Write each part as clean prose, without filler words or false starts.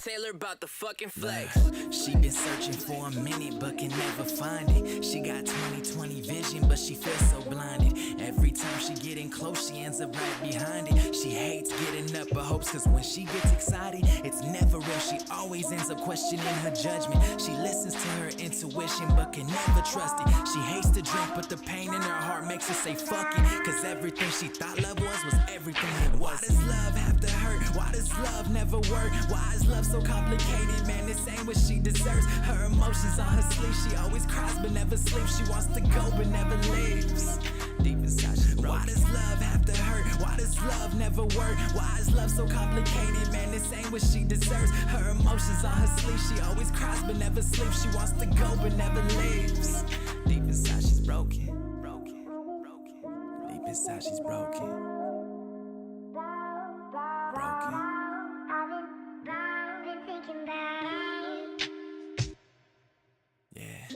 Taylor about the fucking flex. She been searching for a minute but can never find it. She got 20/20 vision but she feels so blinded. Every time she getting close she ends up right behind it. She hates getting up her hopes cause when she gets excited it's never real. She always ends up questioning her judgment. She listens to her intuition but can never trust it. She hates to drink but the pain in her heart makes her say fuck it. Cause everything she thought love was everything it was. Why does love have to hurt? Why does love never work? Why is love so complicated? Man, this ain't what she deserves. Her emotions on her sleeve. She always cries but never sleeps. She wants to go but never leaves. Deep inside she's broken. Why does love have to hurt? Why does love never work? Why is love so complicated? Man, this ain't what she deserves. Her emotions on her sleeve. She always cries but never sleeps. She wants to go but never leaves. Deep inside she's broken. Deep inside she's broken.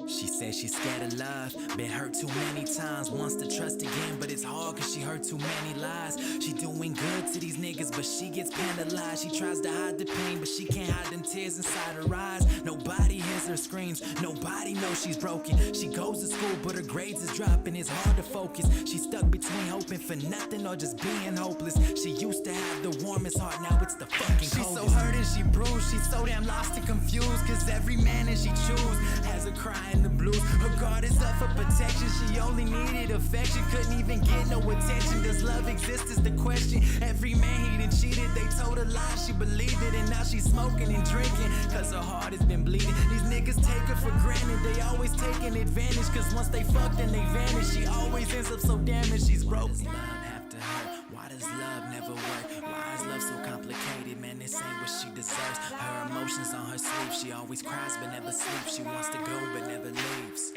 She says she's scared of love, been hurt too many times, wants to trust again, but it's hard cause she heard too many lies. She doing good to these niggas, but she gets penalized. She tries to hide the pain, but she can't hide them tears inside her eyes. Nobody hears her screams, nobody knows she's broken. She goes to school, but her grades is dropping, it's hard to focus. She's stuck between hoping for nothing or just being hopeless. She used to have the warmest heart, now it's the fucking coldest. She's so hurt and she bruised, she's so damn lost and confused. Cause every man that she choose has her crying the blues. Her guard is up for protection. She only needed affection, couldn't even get no attention. Does love exist is the question. Every man he done cheated, they told her lies, she believed it. And now she's smoking and drinking cause her heart has been bleeding. These niggas take her for granted, they always taking advantage. Cause once they fuck then they vanish. She always ends up so damaged, she's broken. Why does love have to hurt? Why does love never work? Why is love so complicated? Man, this ain't what she deserves. Her emotions on her sleeve. She always cries but never sleeps. She wants to go but never leaves.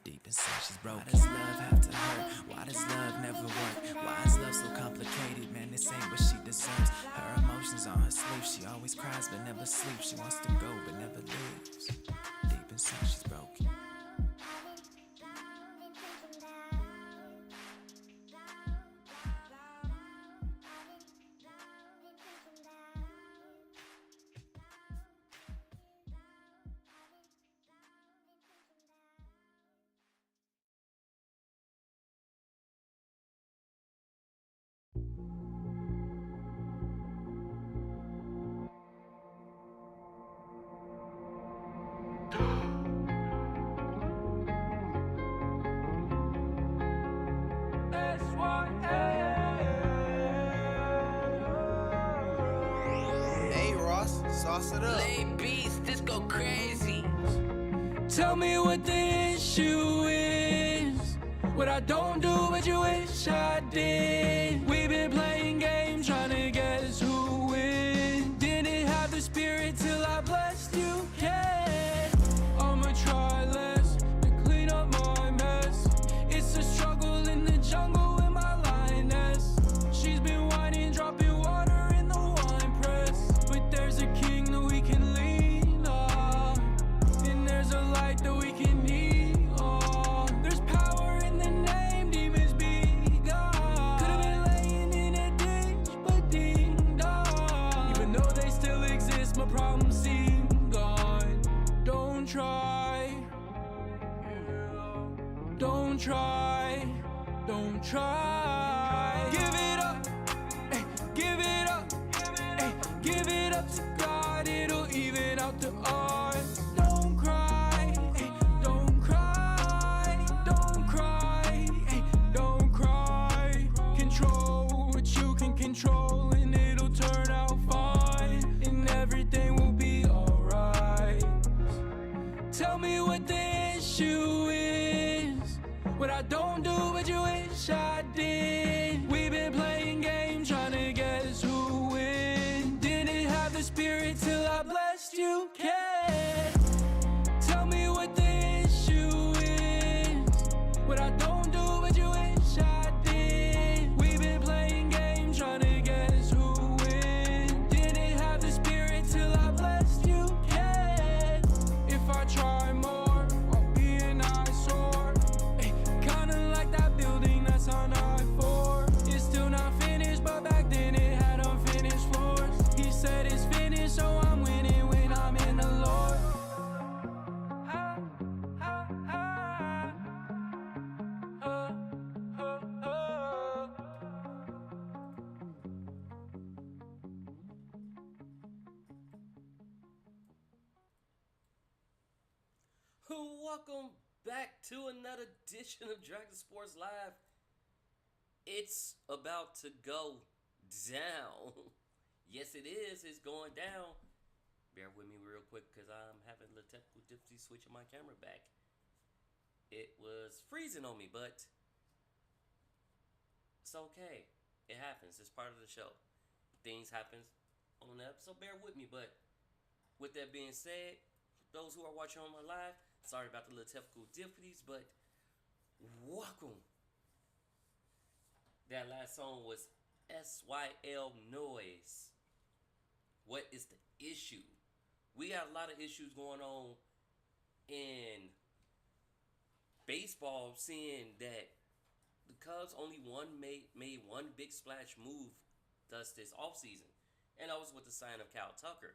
Deep inside she's broken. Why does love have to hurt? Why does love never work? Why is love so complicated? Man, this ain't what she deserves. Her emotions on her sleeve. She always cries but never sleeps. She wants to go but never leaves. Deep inside she's broken. Sauce it up. Lay beats, this go crazy. Tell me what the issue is. What I don't do, but you wish I did. We've been playing games, trying to guess who wins. Didn't have the spirit till I blessed you. Yeah, I'ma try less to clean up my mess. It's a struggle in the jungle with my lioness. She's been whining, dropping water in the wine press. But there's a king that we can lean on, and there's a light that we can need on. There's power in the name, demons be gone. Could've been laying in a ditch, but ding dong. Even though they still exist, my problems seem gone. Don't try, don't try, don't try. Give it up, ay, give it up, ay, give it up to God, it'll even out the odds. Don't cry, ay, don't cry, don't cry, ay, don't cry. Control what you can control and it'll turn out fine, and everything will be alright. Tell me what the issue is. What I don't do, but you wish I did. We've been playing games, trying to guess who wins. Didn't have the spirit till I blessed you. Yeah. Tell me what the issue is. What I don't do, but you wish I did. We've been playing games, trying to guess who wins. Didn't have the spirit till I blessed you. Yeah. If I try more, I'll be an eyesore. Kinda like that building that's on Welcome back to another edition of Dragon Sports Live. It's about to go down. Yes, it is. It's going down. Bear with me real quick because I'm having a little technical difficulty switching my camera back. It was freezing on me, but it's okay. It happens. It's part of the show. Things happen on the episode. Bear with me, but with that being said, those who are watching on my live, sorry about the little technical difficulties, but welcome. That last song was SYL Noise. What is the issue? We got a lot of issues going on in baseball, seeing that the Cubs only made one big splash move thus this offseason. And that was with the sign of Cal Tucker.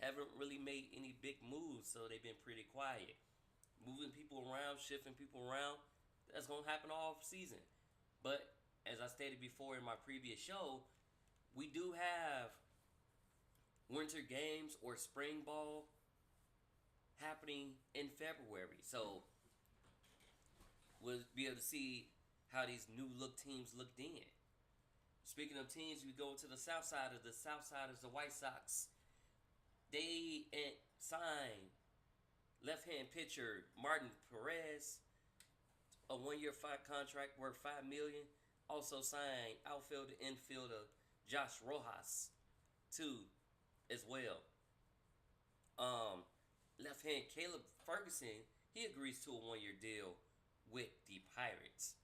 Haven't really made any big moves, so they've been pretty quiet. Moving people around, shifting people around, that's going to happen all season. But as I stated before in my previous show, we do have winter games or spring ball happening in February. So we'll be able to see how these new look teams looked in. Speaking of teams, we go to the south side of the White Sox. They signed left-hand pitcher Martin Perez, a one-year contract worth $5 million. Also signed outfielder infielder Josh Rojas, too, as well. Left-hand Caleb Ferguson, he agrees to a one-year deal with the Pirates.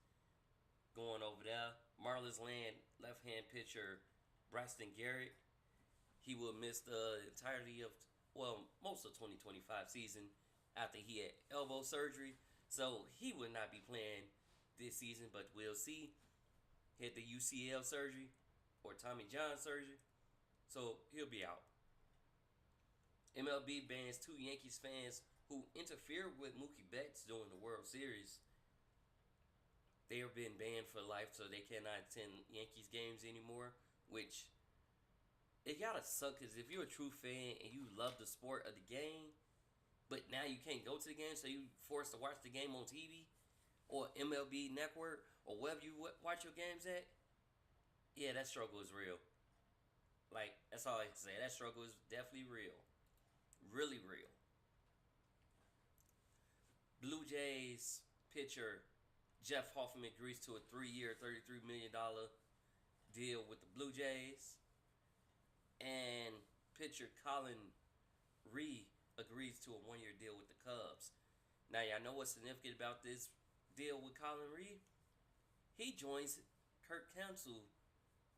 Going over there, Marlins land left-hand pitcher Braxton Garrett. He will miss the entirety of, most of 2025 season after he had elbow surgery. So he will not be playing this season, but we'll see. He had the UCL surgery or Tommy John surgery. So he'll be out. MLB bans 2 Yankees fans who interfered with Mookie Betts during the World Series. They have been banned for life, so they cannot attend Yankees games anymore, which it gotta suck, because if you're a true fan and you love the sport of the game, but now you can't go to the game, so you forced to watch the game on TV or MLB Network or wherever you watch your games at, yeah, that struggle is real. Like, that's all I can say. That struggle is definitely real. Really real. Blue Jays pitcher Jeff Hoffman agrees to a 3-year, $33 million deal with the Blue Jays. And pitcher Colin Ree agrees to a 1-year deal with the Cubs. Now, y'all know what's significant about this deal with Colin Ree? He joins Kirk Counsell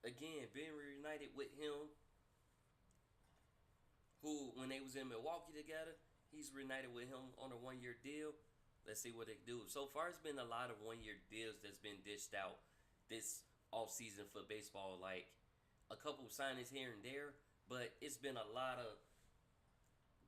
again, being reunited with him, who, when they was in Milwaukee together, he's reunited with him on a 1-year deal. Let's see what they do. So far, it's been a lot of 1-year deals that's been dished out this offseason for baseball. Like, a couple of signings here and there, but it's been a lot of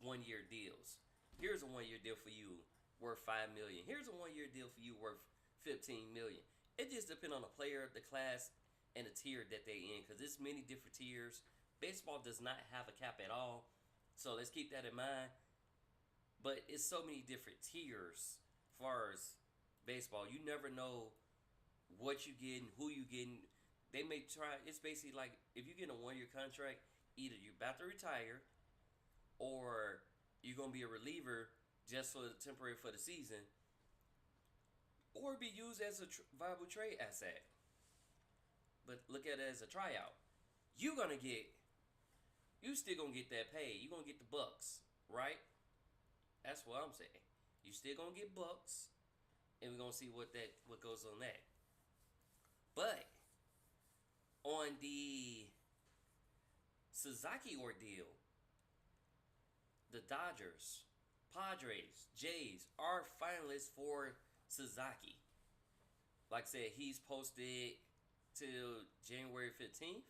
1-year deals. Here's a 1-year deal for you worth $5 million. Here's a 1-year deal for you worth $15 million. It just depends on the player, the class, and the tier that they in, because there's many different tiers. Baseball does not have a cap at all, so let's keep that in mind. But it's so many different tiers as far as baseball. You never know what you getting, who you getting. They may try. It's basically like if you get a 1-year contract, either you're about to retire, or you're gonna be a reliever just for temporary for the season, or be used as a viable trade asset. But look at it as a tryout. You still gonna get that pay. You gonna get the bucks, right? That's what I'm saying. You still gonna get bucks, and we're gonna see what goes on that. But on the Sasaki ordeal, the Dodgers, Padres, Jays are finalists for Sasaki. Like I said, he's posted till January 15th.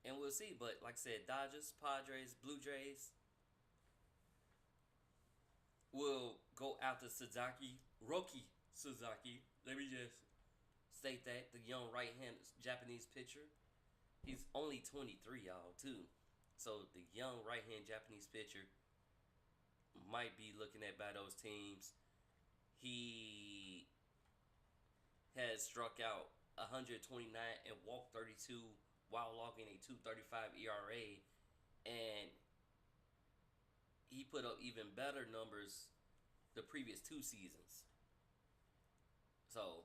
And we'll see. But like I said, Dodgers, Padres, Blue Jays will go after Sasaki, Roki Sasaki. Let me just state that. The young right-handed Japanese pitcher. He's only 23, y'all, too. So the young right-hand Japanese pitcher might be looking at by those teams. He has struck out 129 and walked 32 while logging a 2.35 ERA, and he put up even better numbers the previous 2 seasons. So,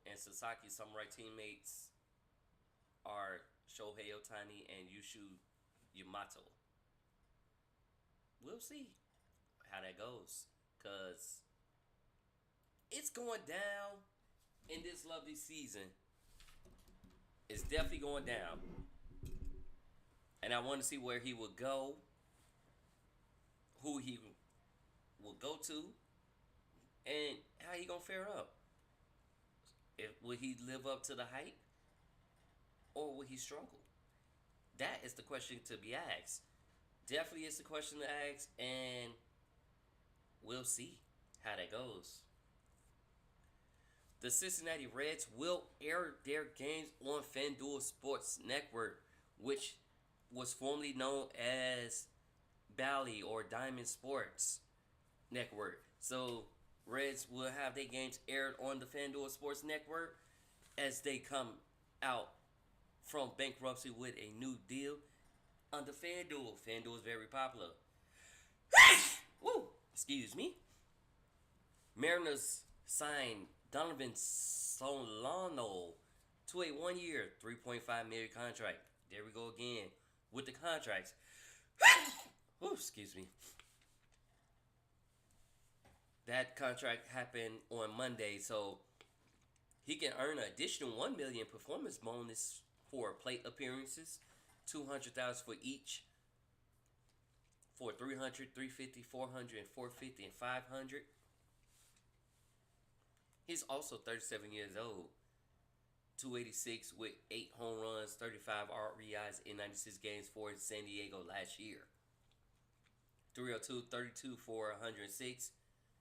and Sasaki's samurai teammates are Shohei Ohtani and Yushu Yamato. We'll see how that goes, because it's going down in this lovely season. It's definitely going down. And I want to see where he will go, who he will go to, and how he going to fare up. Will he live up to the hype, or will he struggle? That is the question to be asked. Definitely is the question to ask, and we'll see how that goes. The Cincinnati Reds will air their games on FanDuel Sports Network, which was formerly known as Bally or Diamond Sports Network. So Reds will have their games aired on the FanDuel Sports Network as they come out from bankruptcy with a new deal under FanDuel. FanDuel is very popular. Woo! Excuse me. Mariners signed Donovan Solano to a 1-year, $3.5 million contract. There we go again with the contracts. Ooh, excuse me. That contract happened on Monday, so he can earn an additional $1 million performance bonus for plate appearances, $200,000 for each, for 300, 350, 400, and 450, and 500. He's also 37 years old, 286 with 8 home runs, 35 RBIs in 96 games for San Diego last year. 302, 32 for 106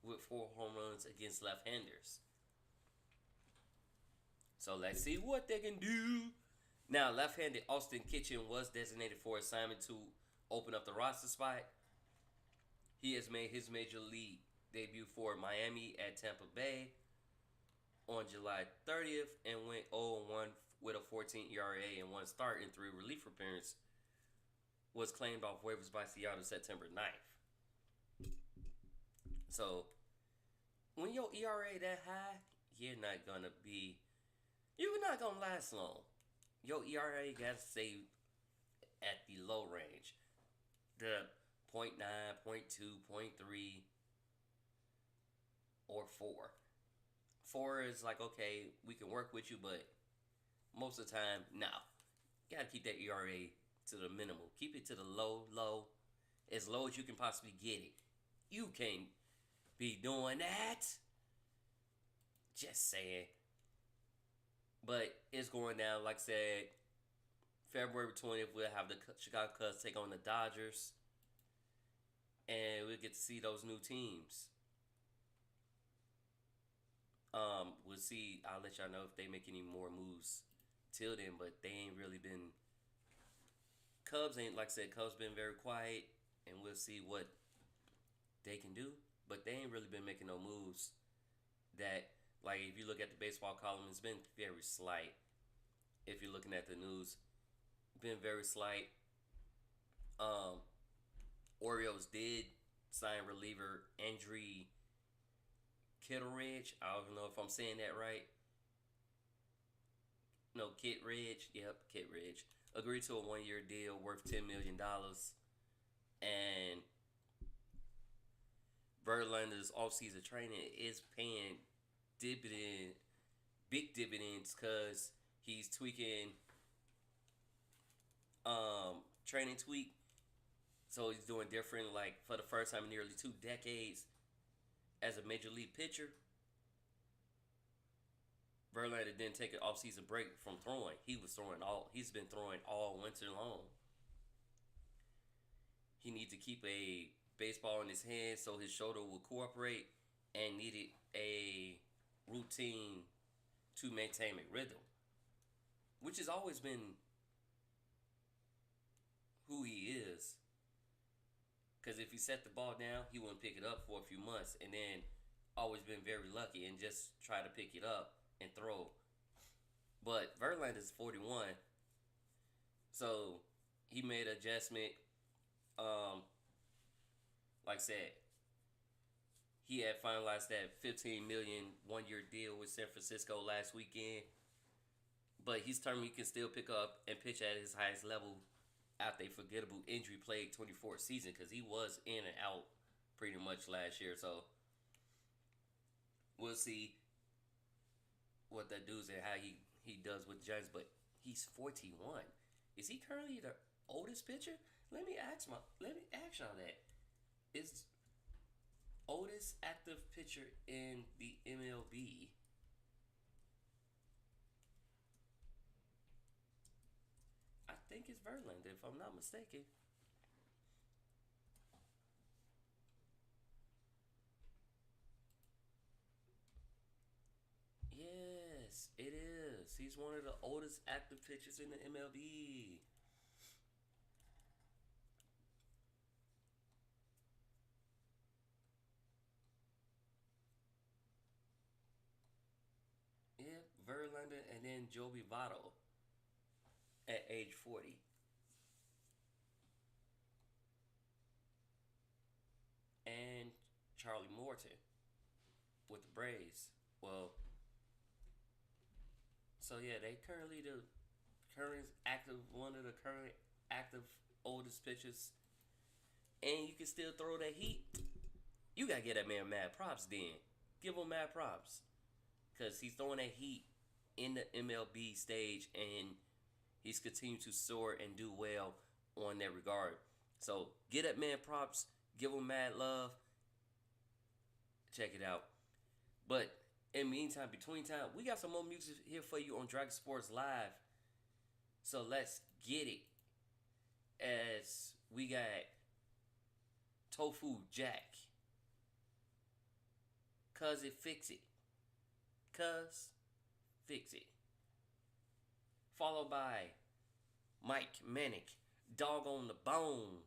with 4 home runs against left-handers. So let's see what they can do. Now, left-handed Austin Kitchen was designated for assignment to open up the roster spot. He has made his major league debut for Miami at Tampa Bay on July 30th and went 0-1 with a 14 ERA and 1 start in 3 relief appearances. Was claimed off waivers by Seattle September 9th. So, when your ERA that high, you're not gonna last long. Your ERA gotta stay at the low range. The 0.9, 0.2, 0.3, or 4. 4 is like, okay, we can work with you, but most of the time, no. You gotta keep that ERA to the minimum. Keep it to the low, as low as you can possibly get it. You can't be doing that. Just saying. But it's going down. Like I said, February 20th, we'll have the Chicago Cubs take on the Dodgers. And we'll get to see those new teams. We'll see. I'll let y'all know if they make any more moves till then. But they ain't really been... Cubs ain't, like I said, Cubs been very quiet. And we'll see what they can do. But they ain't really been making no moves that... Like, if you look at the baseball column, it's been very slight. If you're looking at the news, been very slight. Orioles did sign reliever Andre Kittredge. I don't know if I'm saying that right. No, Kittredge. Yep, Kittredge. Agreed to a 1-year deal worth $10 million. And Verlander's offseason training is paying big dividends, because he's tweaking training tweak. So he's doing different, like, for the first time in nearly 2 decades as a major league pitcher. Verlander didn't take an off-season break from throwing. He's been throwing all winter long. He needs to keep a baseball in his hand so his shoulder will cooperate, and needed a routine to maintain a rhythm, which has always been who he is. Because if he set the ball down, he wouldn't pick it up for a few months, and then always been very lucky and just try to pick it up and throw. But Verlander is 41, so he made an adjustment. Like I said, he had finalized that $15 million one-year deal with San Francisco last weekend. But he's determined he can still pick up and pitch at his highest level after a forgettable injury-plagued 24th season, because he was in and out pretty much last year. So we'll see what that does and how he does with the Giants. But he's 41. Is he currently the oldest pitcher? Let me ask y'all that. Is oldest active pitcher in the MLB? I think it's Verlander, if I'm not mistaken. Yes, it is. He's one of the oldest active pitchers in the MLB. Yeah, Verlander and then Joey Votto at age 40. And Charlie Morton with the Braves. Well, so yeah, they currently one of the current active oldest pitchers. And you can still throw that heat. You gotta get that man mad props then. Give him mad props. Because he's throwing that heat in the MLB stage, and he's continued to soar and do well on that regard. So get that man props. Give him mad love. Check it out. But in the meantime, between time, we got some more music here for you on Dragon Sports Live. So let's get it. As we got Tofu Jack. Cuz it fix it. Cuz fix it. Followed by Mike Manic, Dog on the Bone,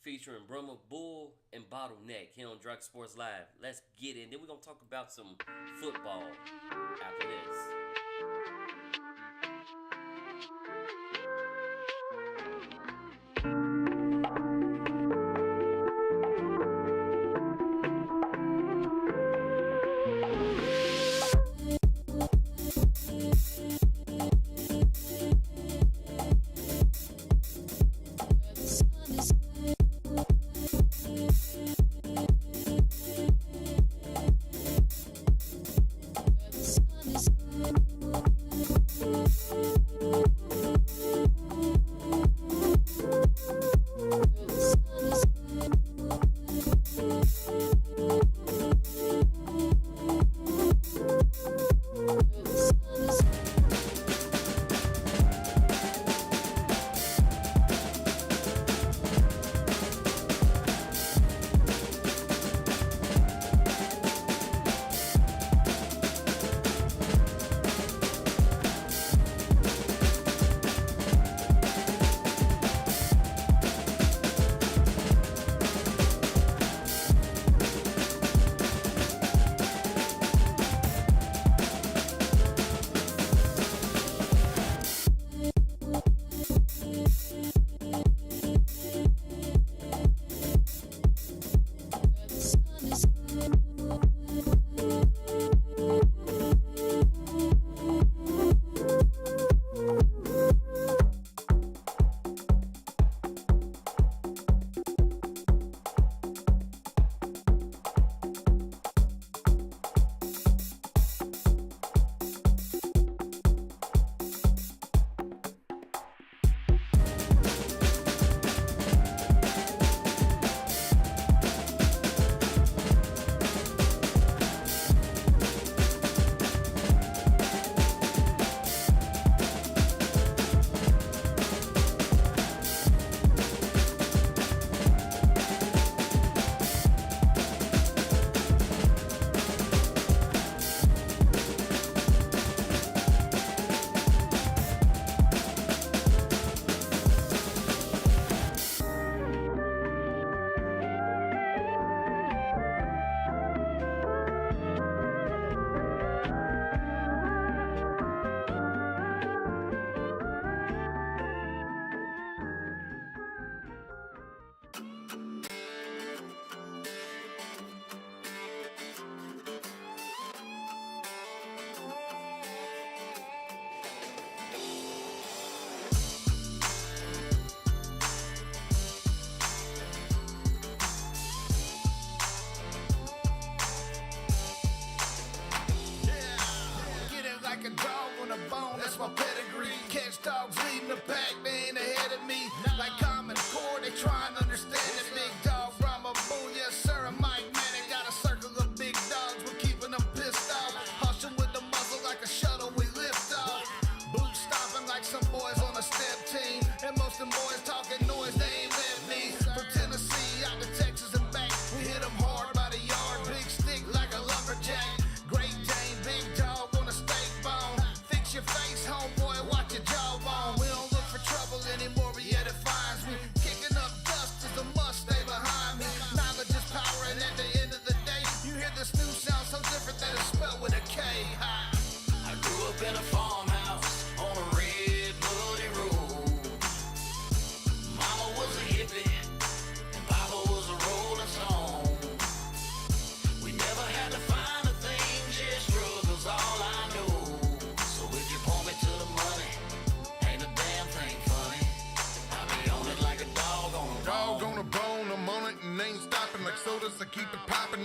featuring Brahma Bull and Bottleneck here on Dragon Sports Live. Let's get in. Then we're going to talk about some football after this.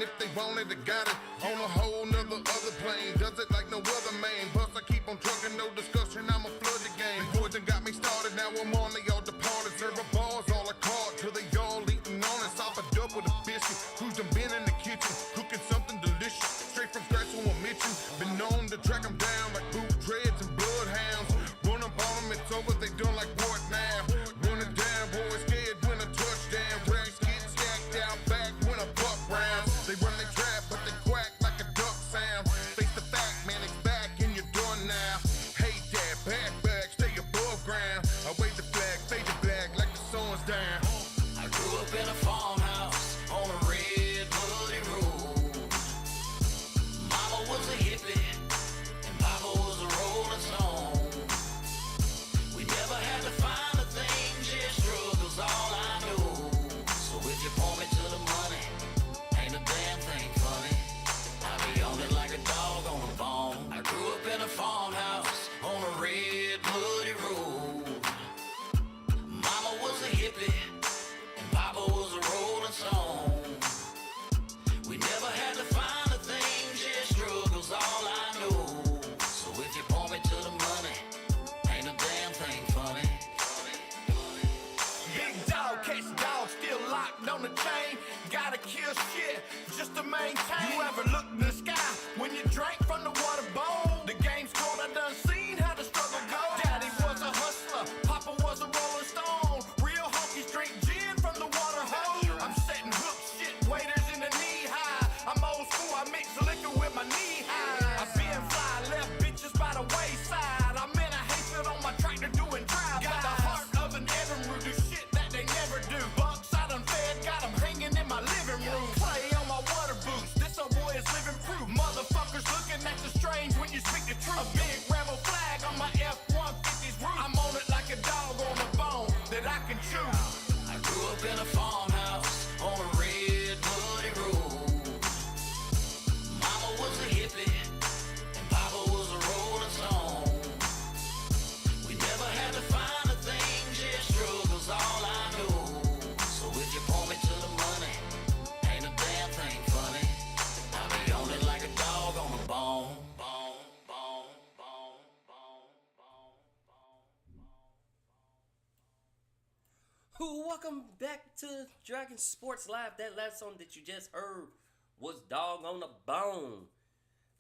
if they want it, they got it. On a whole nother other plane. Does it like no other man. Plus I keep on trucking, no discussion, I'ma flood the game. Poison got me started, now I'm on, they all departed. Serve a bars all I caught, till they all eating on it. South a dub with a biscuit. Who's done been in the kitchen, cooking something delicious. Straight from scratch to a mission. Been known to track them down like boot dreads and bloodhounds. Run up on them, it's over, they done like what now? Run it down, boys scared when a touchdown. Racks get stacked out back when a buck round. They run their trap, but they quack like a duck sound. Face the fact, man, it's back and you're done now. Hate that, back, stay above ground. I wave the flag, fade to black like the sun's down. I grew up in a farmhouse on a red muddy road. Mama was a hippie and Papa was a rolling stone. We never had to find a thing, just struggles all I know. So if you point me to the money, ain't a damn thing funny. I be on it like a dog on a bone. I grew up in a farmhouse on a red muddy road. Mama was a hippie and Papa was a rolling stone. We never had to find a thing, just struggles all I know. So if you point me to the money, ain't a damn thing funny. Big dog, catch dog, still locked on the chain. Gotta kill shit just to maintain. You ever look in the sky when you drank from the water bowl? The game's cold, I done seen how the struggle goes. Daddy was a hustler, Papa was a rolling stone. Real honkies drink gin from the water hole. I'm setting hook shit, waiters in the knee high. I'm old school, I mix liquor with my knee high. I been fly, left bitches by the wayside. I'm in a hayfield on my tractor doing drive. Got the heart of an Evinrude, do shit that they never do. Bucks I done fed, got them hanging in my living room. Play on my water boots, this old boy is living proof. Motherfuckers looking at you strange when you speak the truth. A big rebel flag on my F-150's roof. I'm on it like a dog on a bone that I can chew. I grew up in a farmhouse on a red muddy road. Mama was a hippie and Papa was a rolling stone. We never had to find a thing, just struggles all I know. So if you point me to the money, ain't a damn thing funny. I be on it like a dog on a bone. Welcome back to Dragon Sports Live. That last song that you just heard was Dog on the Bone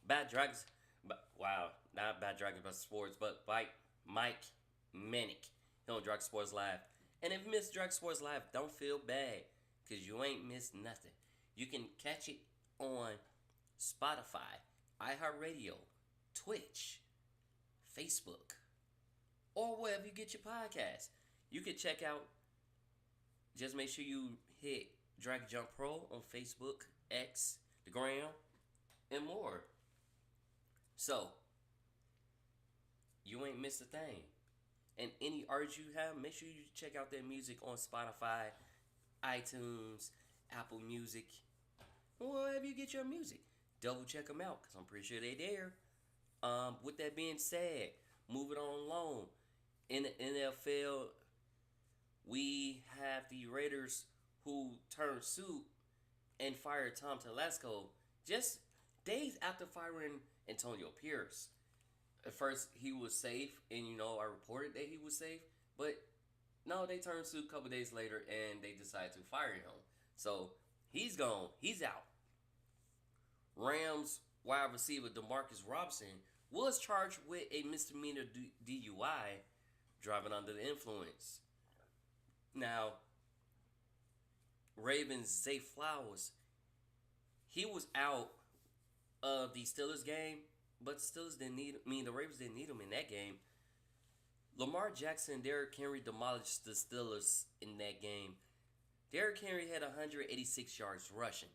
by Dragons. Wow, not by Dragon Sports, but by Mike Manic here on Dragon Sports Live. And if you missed Dragon Sports Live, don't feel bad, because you ain't missed nothing. You can catch it on Spotify, iHeartRadio, Twitch, Facebook, or wherever you get your podcasts. You can check out. Just make sure you hit DragonJumppro on Facebook, X, the Gram, and more. So, you ain't missed a thing. And any artists you have, make sure you check out their music on Spotify, iTunes, Apple Music, wherever you get your music. Double check them out, because I'm pretty sure they're there. With that being said, moving on along. In the NFL, we have the Raiders who turned suit and fired Tom Telesco just days after firing Antonio Pierce. At first, he was safe, and I reported that he was safe, but no, they turned suit a couple days later, and they decided to fire him. So, he's gone. He's out. Rams wide receiver DeMarcus Robinson was charged with a misdemeanor DUI, driving under the influence. Now, Ravens Zay Flowers, he was out of the Steelers game, but the Ravens didn't need him in that game. Lamar Jackson and Derrick Henry demolished the Steelers in that game. Derrick Henry had 186 yards rushing.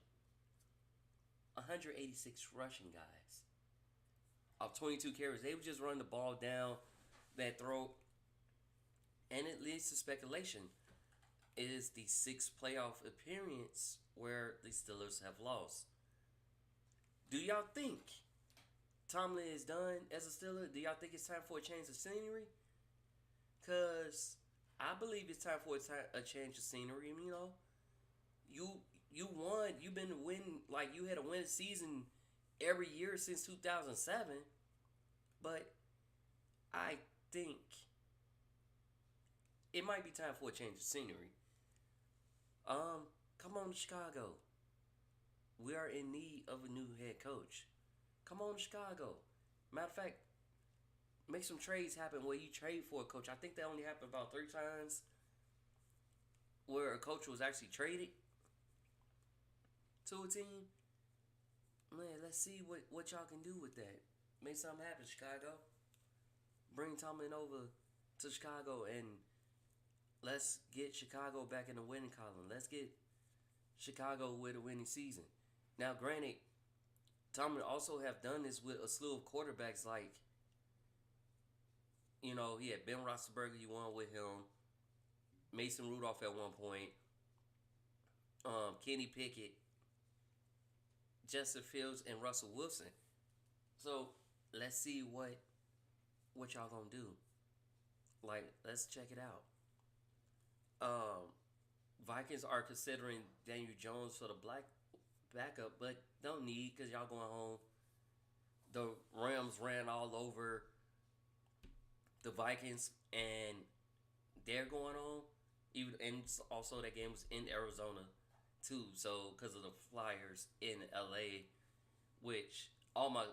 186 rushing, guys. Of 22 carries, they would just run the ball down that throat. And it leads to speculation. It is the 6th playoff appearance where the Steelers have lost. Do y'all think Tomlin is done as a Steeler? Do y'all think it's time for a change of scenery? Because I believe it's time for a change of scenery. you won. You've been winning. Like, you had a win season every year since 2007. But I think it might be time for a change of scenery. Come on to Chicago. We are in need of a new head coach. Come on to Chicago. Matter of fact, make some trades happen where you trade for a coach. I think that only happened about 3 times where a coach was actually traded to a team. Man, let's see what y'all can do with that. Make something happen, Chicago. Bring Tomlin over to Chicago and let's get Chicago back in the winning column. Let's get Chicago with a winning season. Now, granted, Tomlin also have done this with a slew of quarterbacks. Like, you know, he had Ben Roethlisberger. You won with him. Mason Rudolph at one point. Kenny Pickett, Justin Fields, and Russell Wilson. So let's see what y'all gonna do. Like, let's check it out. Vikings are considering Daniel Jones for the backup, but don't need because y'all going home. The Rams ran all over the Vikings, and they're going on. And also that game was in Arizona too, so because of the Flyers in LA, which all my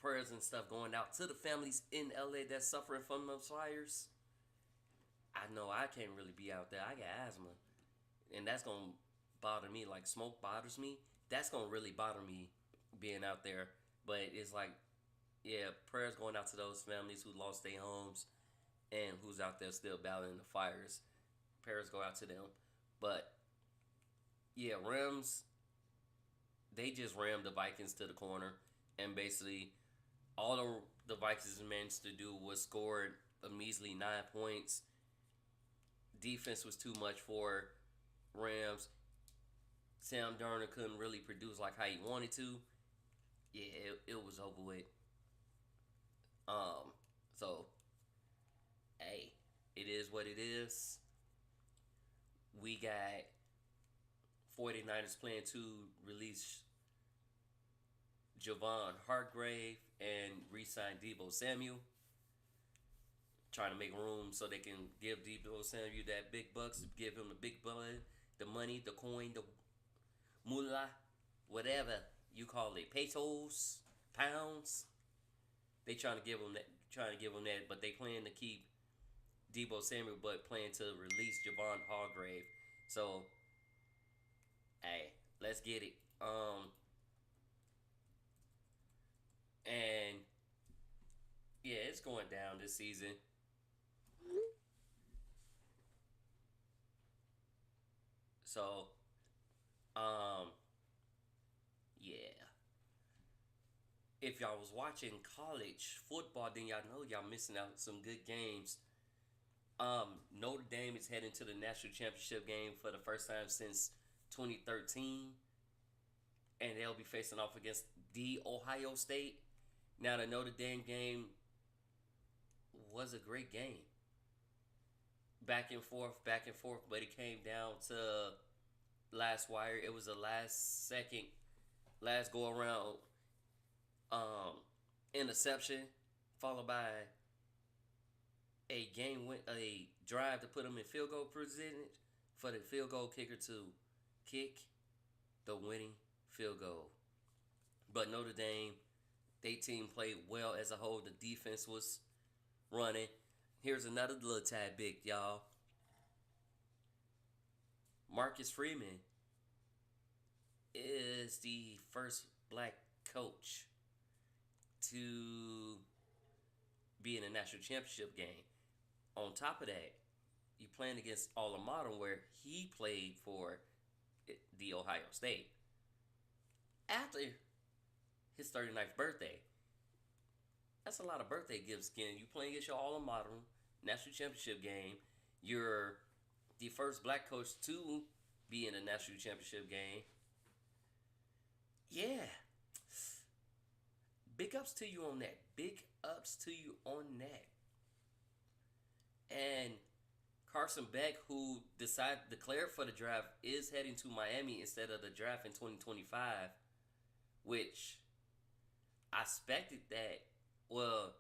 prayers and stuff going out to the families in LA that's suffering from those fires. I know I can't really be out there. I got asthma, and that's gonna bother me. Like, smoke bothers me. That's gonna really bother me being out there. But it's like, yeah, prayers going out to those families who lost their homes and who's out there still battling the fires. Prayers go out to them. But yeah, Rams, they just rammed the Vikings to the corner, and basically all the Vikings managed to do was score a measly 9 points. Defense was too much for Rams. Sam Darnold couldn't really produce like how he wanted to. Yeah, it was over with. So, hey, it is what it is. We got 49ers plan to release Javon Hargrave and re-sign Deebo Samuel. Trying to make room so they can give Deebo Samuel that big bucks, give him the big blood, the money, the coin, the moolah, whatever you call it, pesos, pounds. They trying to give him that, but they plan to keep Deebo Samuel, but plan to release Javon Hargrave. So, hey, let's get it. And yeah, it's going down this season. So, yeah. If y'all was watching college football, then y'all know y'all missing out some good games. Notre Dame is heading to the national championship game for the first time since 2013. And they'll be facing off against the Ohio State. Now, the Notre Dame game was a great game. Back and forth, but it came down to last wire. It was the last go around interception, followed by a drive to put them in field goal position for the field goal kicker to kick the winning field goal. But Notre Dame, their team played well as a whole. The defense was running. Here's another little tad bit, y'all. Marcus Freeman is the first black coach to be in a national championship game. On top of that, you playing against Alma Mater, where he played for the Ohio State. After his 39th birthday. That's a lot of birthday gifts again. You playing against your alma mater, national championship game. You're the first black coach to be in a national championship game. Yeah. Big ups to you on that. And Carson Beck, who declared for the draft, is heading to Miami instead of the draft in 2025, which I expected that. Well,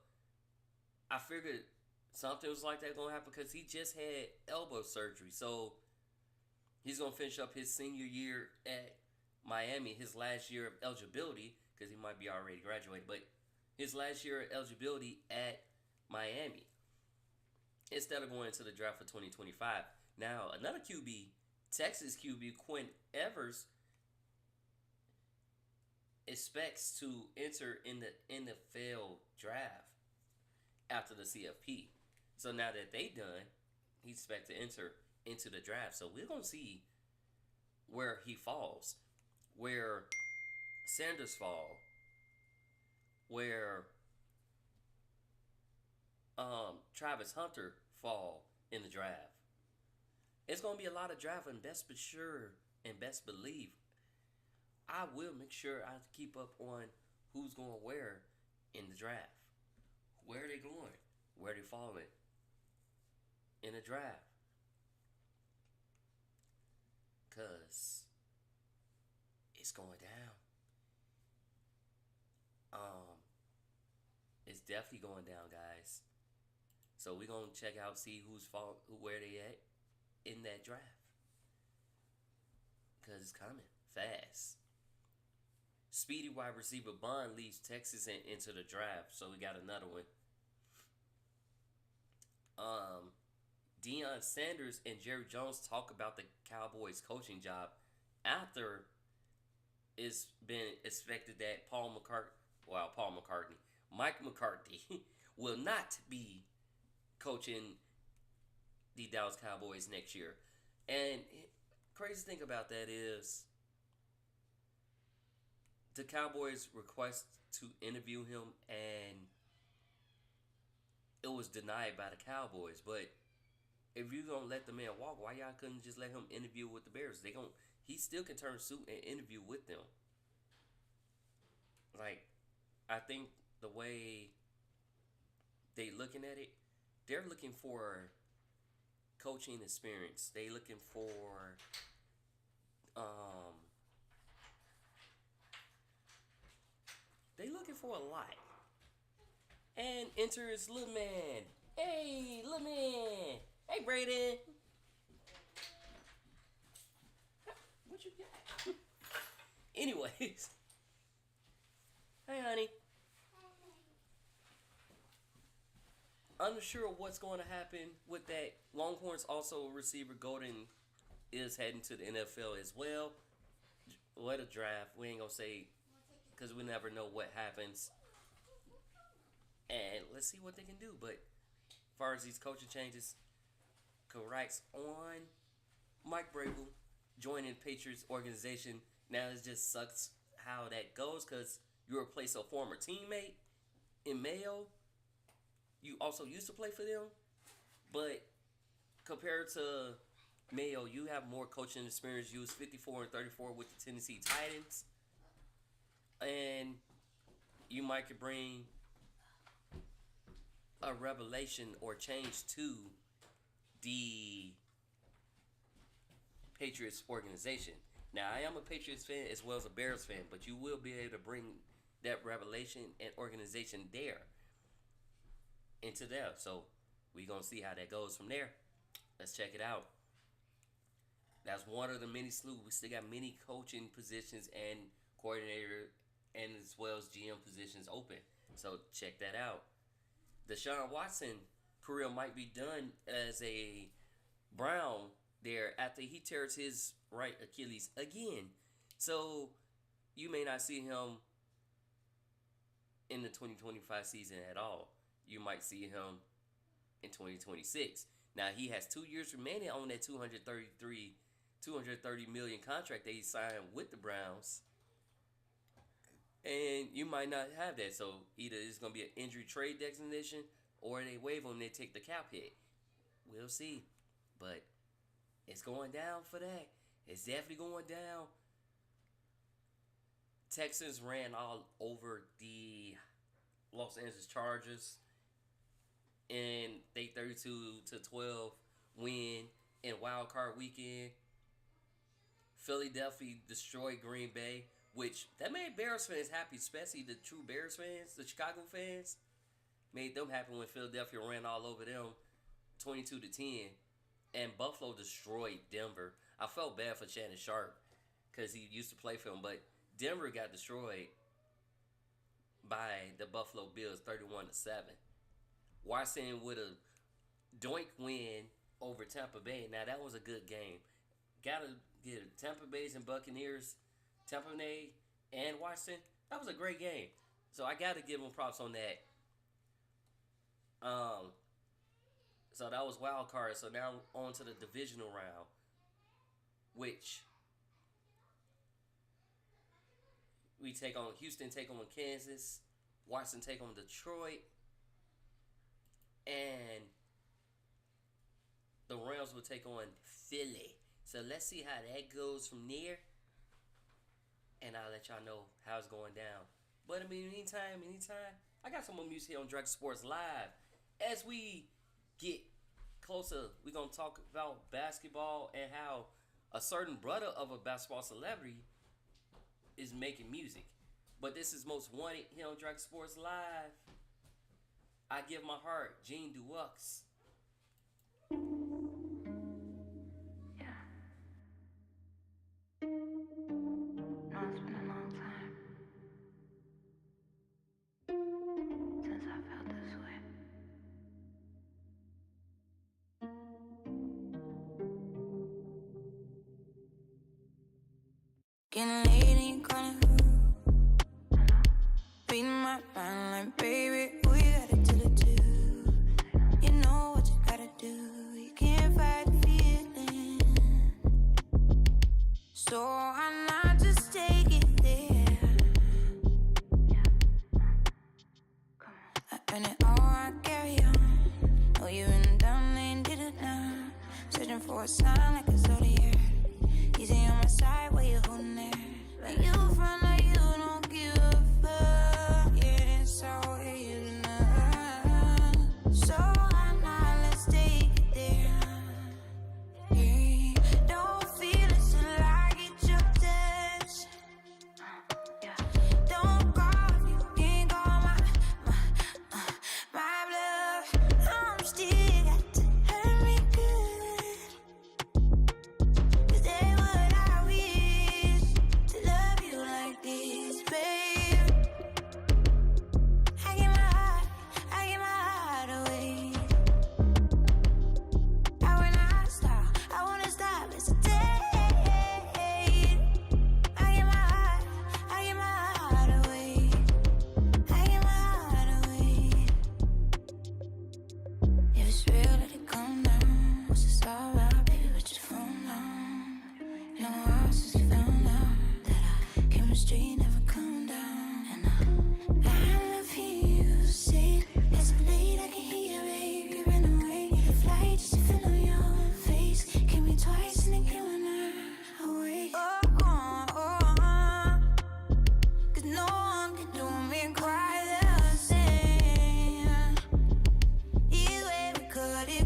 I figured something was like that gonna happen because he just had elbow surgery, so he's gonna finish up his senior year at Miami, his last year of eligibility, because he might be already graduated, but his last year of eligibility at Miami instead of going into the draft for 2025. Now, another QB, Texas QB Quinn Evers, expects to enter in the NFL draft after the CFP. So now that they done, he expects to enter into the draft. So we're going to see where he falls, where Sanders fall, where Travis Hunter fall in the draft. It's going to be a lot of draft, and best be sure and best believe I will make sure I keep up on who's going where in the draft. Where are they going? Where are they falling in the draft? Because it's going down. It's definitely going down, guys. So we're going to check out, see where they at in that draft. Because it's coming fast. Speedy wide receiver Bond leaves Texas and into the draft. So we got another one. Deion Sanders and Jerry Jones talk about the Cowboys coaching job after it's been expected that Mike McCarthy will not be coaching the Dallas Cowboys next year. And crazy thing about that is the Cowboys request to interview him, and it was denied by the Cowboys. But if you gonna let the man walk, why y'all couldn't just let him interview with the Bears? He still can turn suit and interview with them. Like, I think the way they looking at it, they're looking for coaching experience. They looking for a lot. And enter his little man. Hey, little man. Hey, Brayden. What you got? Anyways. Hey, honey. Unsure of what's going to happen with that. Longhorns also receiver Golden is heading to the NFL as well. What a draft. We ain't going to say, because we never know what happens. And let's see what they can do. But as far as these coaching changes, congrats on Mike Vrabel joining Patriots organization. Now it just sucks how that goes, because you replace a former teammate in Mayo. You also used to play for them, but compared to Mayo, you have more coaching experience. You was 54-34 with the Tennessee Titans, and you might could bring a revelation or change to the Patriots organization. Now, I am a Patriots fan as well as a Bears fan, but you will be able to bring that revelation and organization there into there. So we're going to see how that goes from there. Let's check it out. That's one of the many slew. We still got many coaching positions and coordinator and as well as GM positions open. So check that out. Deshaun Watson career might be done as a Brown there after he tears his right Achilles again. So you may not see him in the 2025 season at all. You might see him in 2026. Now he has 2 years remaining on that $230 million contract that he signed with the Browns. And you might not have that. So either it's going to be an injury trade designation or they waive him and they take the cap hit. We'll see. But it's going down for that. It's definitely going down. Texans ran all over the Los Angeles Chargers. And they 32-12 win in Wild Card Weekend. Philadelphia destroyed Green Bay, which that made Bears fans happy, especially the true Bears fans, the Chicago fans. Made them happy when Philadelphia ran all over them 22-10. And Buffalo destroyed Denver. I felt bad for Shannon Sharp because he used to play for him, but Denver got destroyed by the Buffalo Bills 31-7. Washington with a doink win over Tampa Bay. Now that was a good game. Gotta get Tampa Bay's and Buccaneers, Tampa Bay and Washington. That was a great game. So I gotta give them props on that. So that was wild card. So now on to the divisional round, which we take on Houston, take on Kansas, Washington take on Detroit, and the Rams will take on Philly. So let's see how that goes from there, and I'll let y'all know how it's going down. But I mean, anytime, I got some more music here on Dragon Sports Live. As we get closer, we're going to talk about basketball and how a certain brother of a basketball celebrity is making music. But this is Most Wanted here on Dragon Sports Live. I Give My Heart, Gene Duux. Getting late and you calling who? Beating my mind like, baby, who you gotta do to do? You know what you gotta do. You can't fight the feeling. So I'm not just take it there. I earn it all, I carry on. Oh, you been down and did it now. Searching for a sign like a zodiac. Easy on my side, where you holding there? Like you front like you don't give a fuck. Yeah, it's all you know. So I'm not, let's take it there. Yeah, don't feel it till I get your touch. Don't call if you can't call my bluff. I'm still got to hurt me good.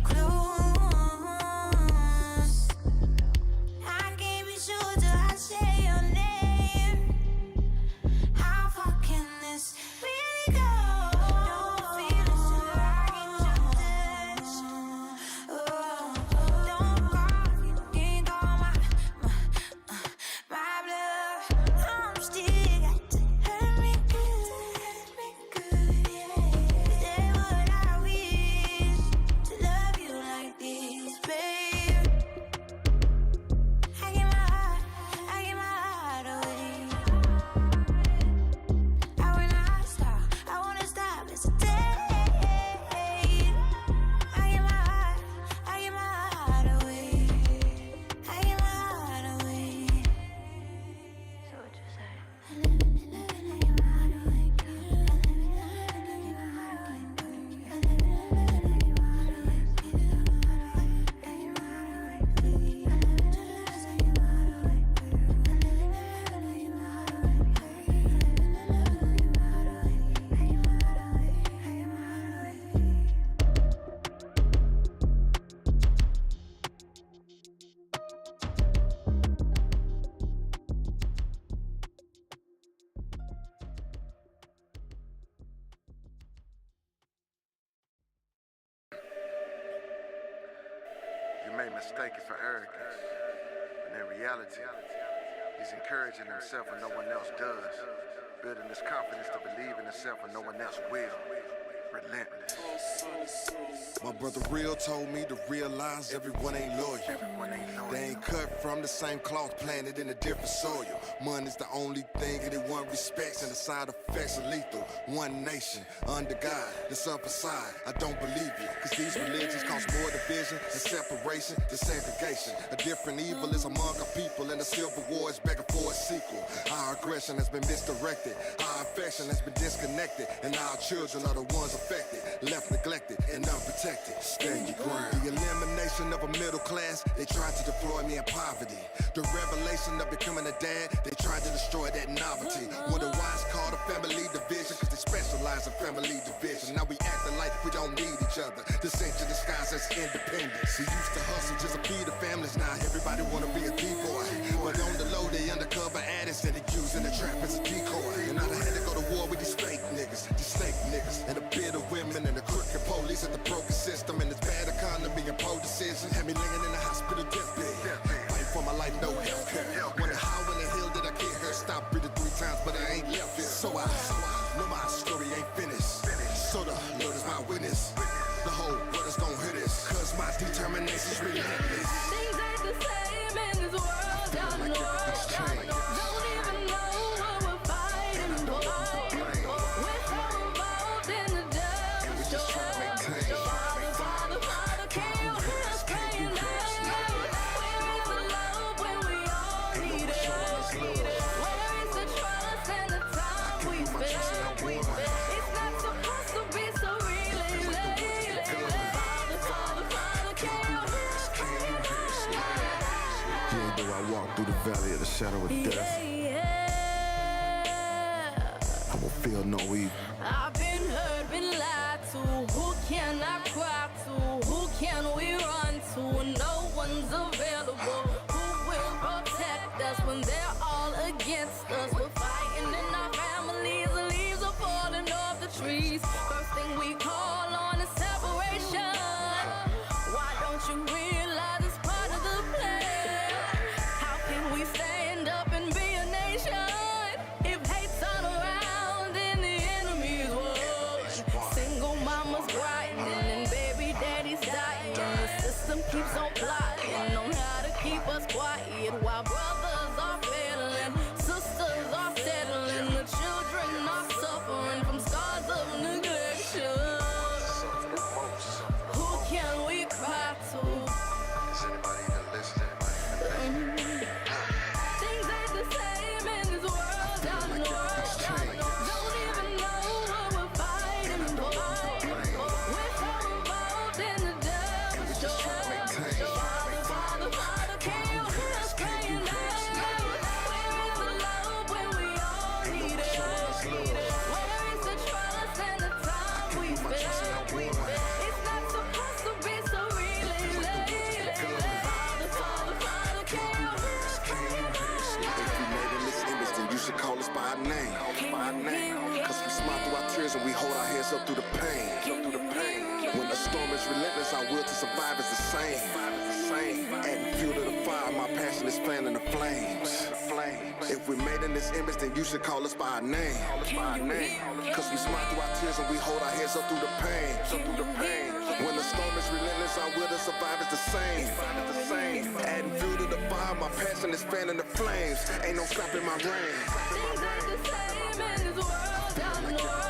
Close. I can't be sure till I think it's for arrogance. And in reality, he's encouraging himself when no one else does. Building his confidence to believe in himself when no one else will. Relentless. My brother Real told me to realize everyone ain't loyal. They ain't cut from the same cloth, planted in a different soil. Money's the only thing anyone respects, and the side effects are lethal. One nation, under God, the upper side. I don't believe you, cause these religions cause more division and separation than segregation. A different evil is among our people, and the civil war is begging for a sequel. Our aggression has been misdirected, our affection has been disconnected, and our children are the ones affected, left neglected and unprotected. Stand your ground. The elimination of a middle class, they tried to deploy me in poverty. The revelation of becoming a dad, they tried to destroy that novelty. Wonder why it's called a family division, cause they specialize in family division. Now we acting like we don't need each other. This ain't to disguise as independence. We used to hustle just to feed the families, now everybody wanna be a D-boy. But on the low, they undercover addicts and they using the trap as a decoy. And I had to go to war with these fake niggas, these snake niggas, and the bitter women and the crooked police and the broken system and this bad economy and poor decisions had me laying in the hospital deathbed. Fight for my life, no healthcare. Wonder how in the hell did I get here? Stop breathing 3 times, but I ain't left here. So I know my story ain't finished. So the Lord is my witness. The whole world is gon' hear this, cause my determination's relentless. Things ain't the same in this world, down the world. Don't even know what we're fighting for. We're so involved in the devil's show. Father, Father, can you hear us praying now? Where is the love when we all need it? Where is the trust and the time we spend? It's not supposed to be so really late. Father, Father, Father, can you hear us praying now? Yeah, though I walk through the valley of the shadow of death, I will feel no evil. I've been hurt, been lied to. Who can I cry to? Who can we run to? No one's available. Who will protect us when they're all against us? We're fighting in our families, the leaves are falling off the trees. First thing we call on is separation. Why don't you realize it's part of the plan? How can we stand up and be a nation if hate's all around and the enemy's won? Single mamas grinding and baby daddy's dying. The system keeps on plotting on how to keep us quiet while brothers are failing, sisters are settling, the children are suffering from scars of neglection. Who can we cry to? Is anybody even listening? Things ain't the same in this world, down the world. Don't even know what we're fighting for. We're so involved in the devil's show. Father, Father, Father, can you hear us praying now? Where is the love when we all need it? Where is the trust and the time we spend? It's not supposed to be so really late. Father, Father, Father, can you hear us praying now? If we made in this image, then you should call us by our name. Cause we smile through our tears and we hold our heads up through the pain. When the storm is relentless, our will to survive is the same. Adding fuel to the fire, my passion is fanning the flames. If we made in this image, then you should call us by our name. Cause we smile through our tears and we hold our heads up through the pain. When the storm is relentless, our will to survive is the same. Adding fuel to the fire, my passion is fanning the flames. Ain't no stopping my reign. Things ain't the same in this world, down the world.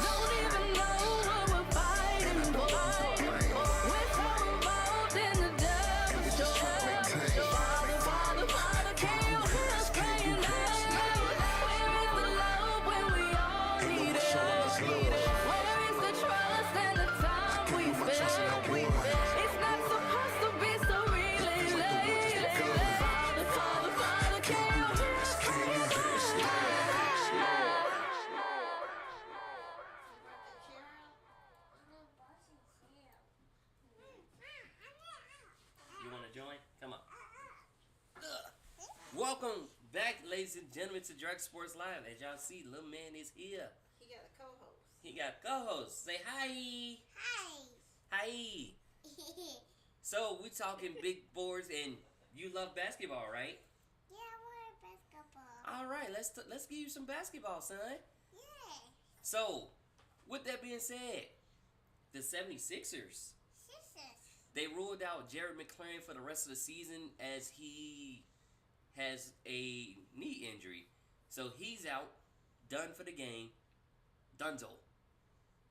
Don't even know what we're fighting for. We're so involved in the devil's show. Father, Father, Father, can you hear us praying now? Where is the love when we all need it? Where is the trust and the time we spend? It's not supposed to be so really late. Father, Father, Father, can you hear us praying now? You want to join? Come on. Welcome back, ladies and gentlemen, to Drag Sports Live. As y'all see, little man is here. He got a co-host. He got co-hosts. Say hi. Hi. Hi. So we talking big boards, and you love basketball, right? Yeah, I want basketball. All right, let's give you some basketball, son. Yeah. So, with that being said, the 76ers, Sisters. they ruled out Jared McLaren for the rest of the season as he has a knee injury. So he's out, done for the game. Dunzo.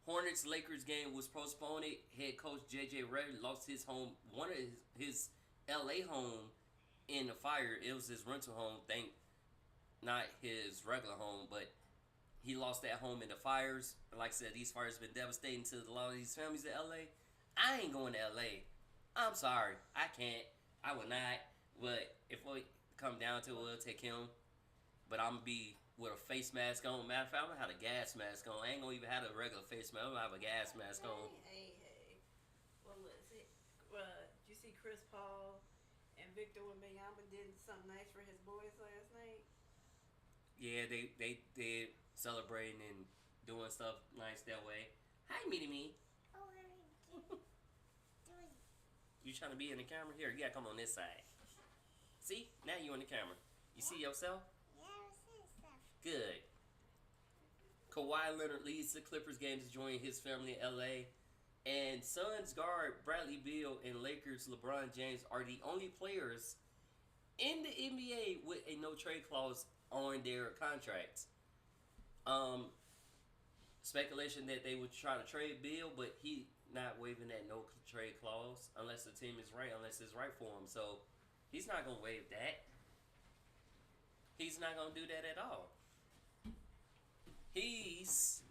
Hornets Lakers game was postponed. Head coach JJ Redick lost his home, one of his LA home in the fire. It was his rental home, not his regular home, but he lost that home in the fires. Like I said, these fires have been devastating to a lot of these families in LA. I ain't going to LA. I'm sorry. I can't. I would not. But if we come down to it, we'll take him. But I'm going to be with a face mask on. Matter of fact, I'm going to have a gas mask on. I ain't going to even have a regular face mask. I'm going to have a gas mask on. Hey. Well, let's see. Did you see Chris Paul and Victor Wembanyama did something nice for his boys last night? Yeah, they did celebrating and doing stuff nice that way. Hi, me. Oh, You trying to be in the camera? Here, you gotta come on this side. See? Now you in the camera. You see yourself? yeah, I see stuff. Good. Kawhi Leonard leads the Clippers game to join his family in LA. And Suns guard Bradley Beal and Lakers LeBron James are the only players in the NBA with a no trade clause on their contracts. Speculation that they would try to trade Beal, but he not waiving that no trade clause unless the team is right, unless it's right for him. So he's not gonna waive that. He's not gonna do that at all. He's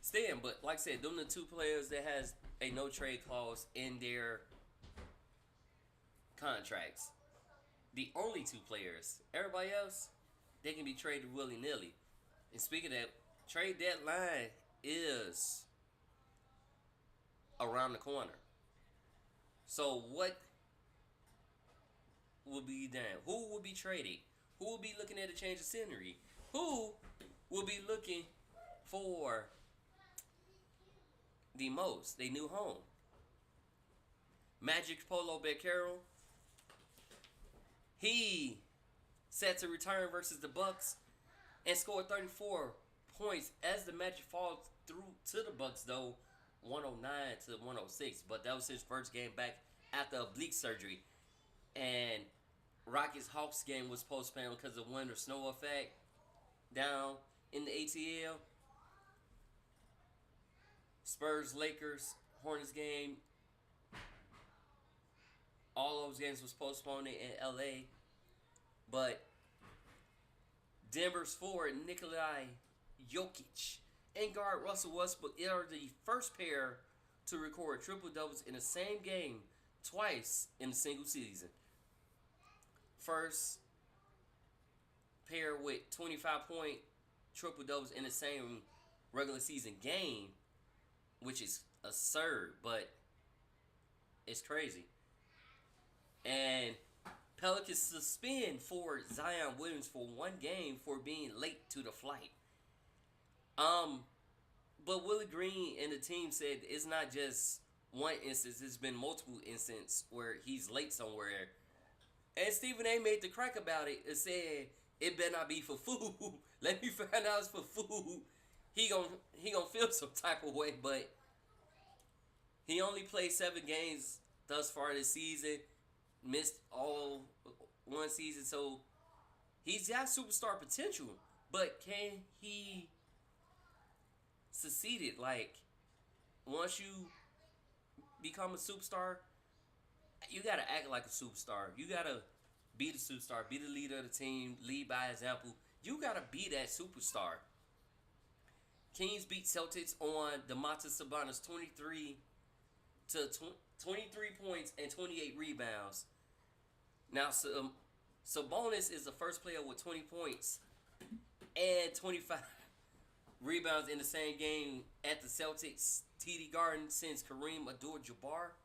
staying, but like I said, them the two players that has a no trade clause in their contracts. The only two players. Everybody else, they can be traded willy-nilly. And speaking of that, trade deadline is around the corner. So what will be done? Who will be traded? Who will be looking at a change of scenery? Who will be looking for the most? Their new home. Magic Polo Beccaro. He set to return versus the Bucks and scored 34 points as the Magic falls through to the Bucks, though 109 to 106. But that was his first game back after oblique surgery. And Rockets Hawks game was postponed because of wind or snow effect down in the ATL. Spurs Lakers Hornets game. All those games was postponed in LA. But Denver's forward Nikolai Jokic and guard Russell Westbrook are the first pair to record triple doubles in the same game twice in a single season. First pair with 25-point triple doubles in the same regular season game, which is absurd, but it's crazy. And Pelicans suspend forward Zion Williams for one game for being late to the flight. But Willie Green and the team said it's not just one instance, it's been multiple instances where he's late somewhere. And Stephen A made the crack about it and said it better not be for food. Let me find out it's for food. He gonna feel some type of way, but he only played 7 games thus far this season. Missed all one season, so he's got superstar potential. But can he succeed it? Like, once you become a superstar, you gotta act like a superstar. You gotta be the superstar, be the leader of the team, lead by example. You gotta be that superstar. Kings beat Celtics on Domantas Sabonis 23 points and 28 rebounds. Now, Sabonis is the first player with 20 points and 25 rebounds in the same game at the Celtics TD Garden since Kareem Abdul-Jabbar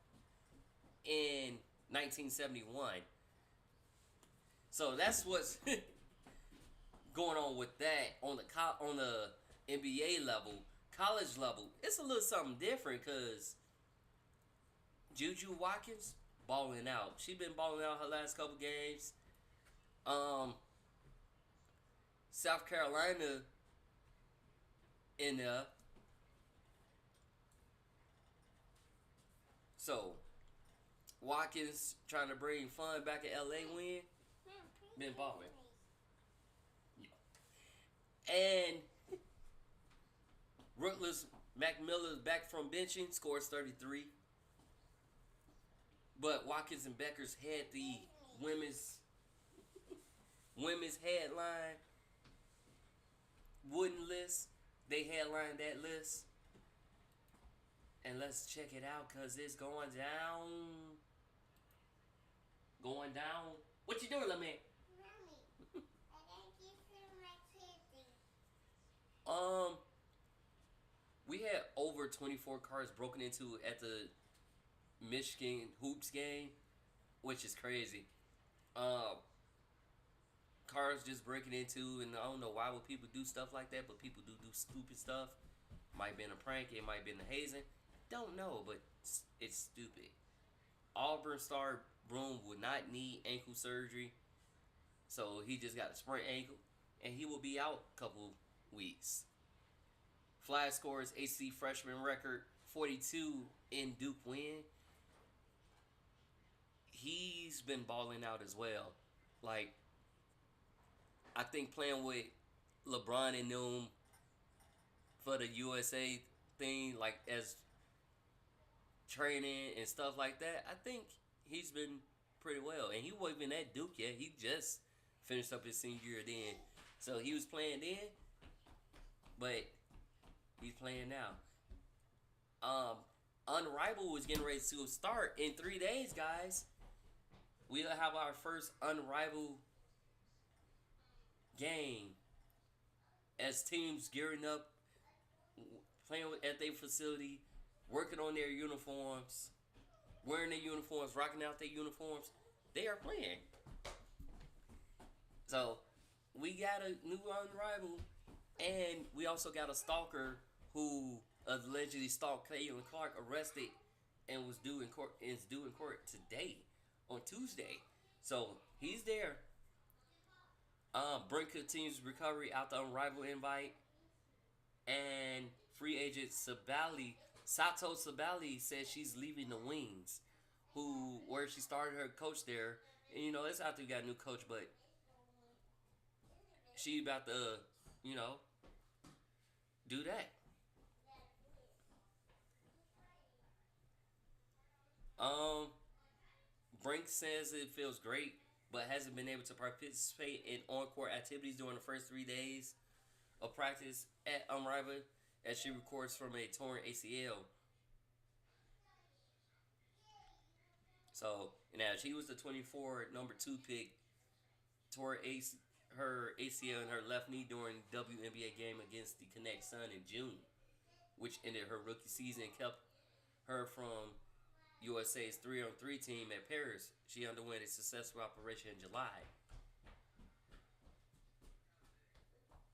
in 1971. So that's what's going on with that on the NBA level. College level, it's a little something different because Juju Watkins balling out. She been balling out her last couple games. South Carolina in there. So, Watkins trying to bring fun back at LA win. Been balling. And Rutgers McMillan's back from benching, scores 33. But Watkins and Beckers had the women's headline wooden list. They headlined that list. And let's check it out, cause it's going down. Going down. What you doing, little man? Mommy, I gotta give you my candy. We had over 24 cars broken into at the Michigan Hoops game, which is crazy. Cars just breaking into, and I don't know why would people do stuff like that, but people do stupid stuff. Might have been a prank, it might have been a hazing. Don't know, but it's stupid. Auburn star Broom would not need ankle surgery, so he just got a sprained ankle, and he will be out a couple weeks. Flash scores AC freshman record 42 in Duke win. He's been balling out as well. Like, I think playing with LeBron and them for the USA thing, like as training and stuff like that, I think he's been pretty well. And he wasn't even at Duke yet. He just finished up his senior year then. So he was playing then, but he's playing now. Unrivaled is getting ready to start in 3 days, guys. We'll have our first Unrivaled game as teams gearing up, playing at their facility, working on their uniforms, wearing their uniforms, rocking out their uniforms. They are playing. So, we got a new Unrivaled, and we also got a stalker who allegedly stalked Caitlin Clark, arrested, and is due in court today, on Tuesday. So, he's there. Brink continues recovery out the Unrivaled invite. And free agent Sato Sabali says she's leaving the Wings, where she started her coach there. And, you know, it's after we got a new coach, but she about to, you know, do that. Brink says it feels great, but hasn't been able to participate in on-court activities during the first 3 days of practice at Unrivaled as she recovers from a torn ACL. So, now she was the 24 number 2 pick, tore her ACL in her left knee during WNBA game against the Connect Sun in June, which ended her rookie season and kept her from USA's 3-on-3 team at Paris. She underwent a successful operation in July.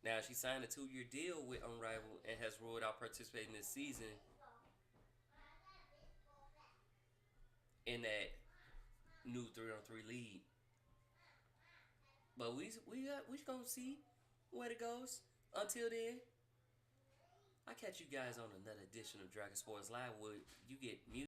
Now, she signed a 2-year deal with Unrivaled and has ruled out participating this season in that new 3-on-3 league. But we gonna see where it goes. Until then, I catch you guys on another edition of Dragon Sports Live where you get music.